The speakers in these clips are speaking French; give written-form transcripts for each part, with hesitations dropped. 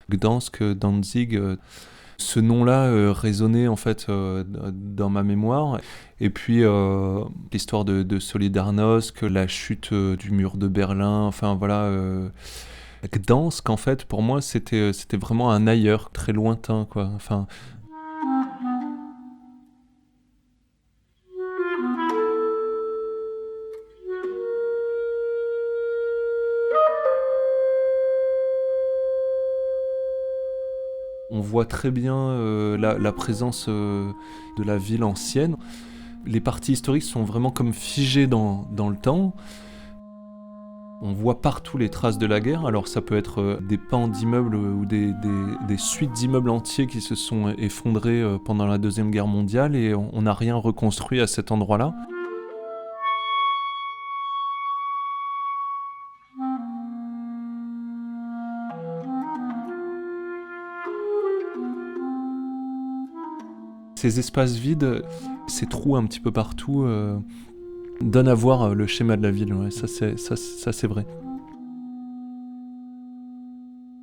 Gdansk, Danzig, ce nom-là résonnait en fait dans ma mémoire. Et puis l'histoire de Solidarnosc, la chute du mur de Berlin, enfin voilà. Gdansk, en fait, pour moi, c'était vraiment un ailleurs très lointain, quoi. Enfin, on voit très bien la présence de la ville ancienne. Les parties historiques sont vraiment comme figées dans le temps. On voit partout les traces de la guerre. Alors ça peut être des pans d'immeubles ou des suites d'immeubles entiers qui se sont effondrés pendant la Deuxième Guerre mondiale et on n'a rien reconstruit à cet endroit-là. Ces espaces vides, ces trous un petit peu partout, donnent à voir le schéma de la ville. Ouais, ça, c'est vrai.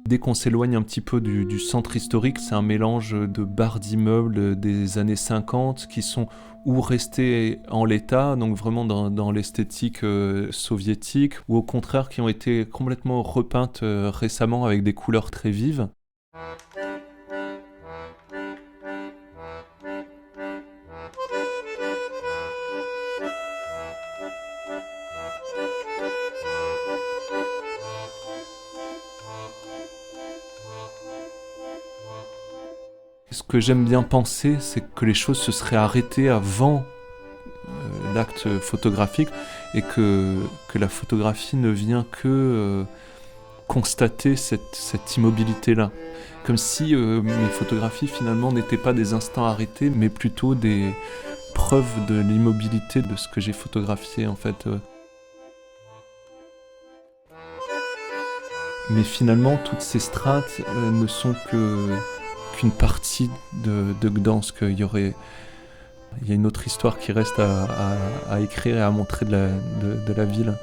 Dès qu'on s'éloigne un petit peu du centre historique, c'est un mélange de barres d'immeubles des années 50 qui sont ou restés en l'état, donc vraiment dans l'esthétique soviétique, ou au contraire qui ont été complètement repeintes récemment avec des couleurs très vives. Ce que j'aime bien penser, c'est que les choses se seraient arrêtées avant l'acte photographique et que la photographie ne vient que constater cette immobilité-là. Comme si mes photographies finalement n'étaient pas des instants arrêtés, mais plutôt des preuves de l'immobilité de ce que j'ai photographié en fait. Mais finalement, toutes ces strates ne sont qu'une partie de Gdansk. Il y a une autre histoire qui reste à écrire et à montrer de la ville.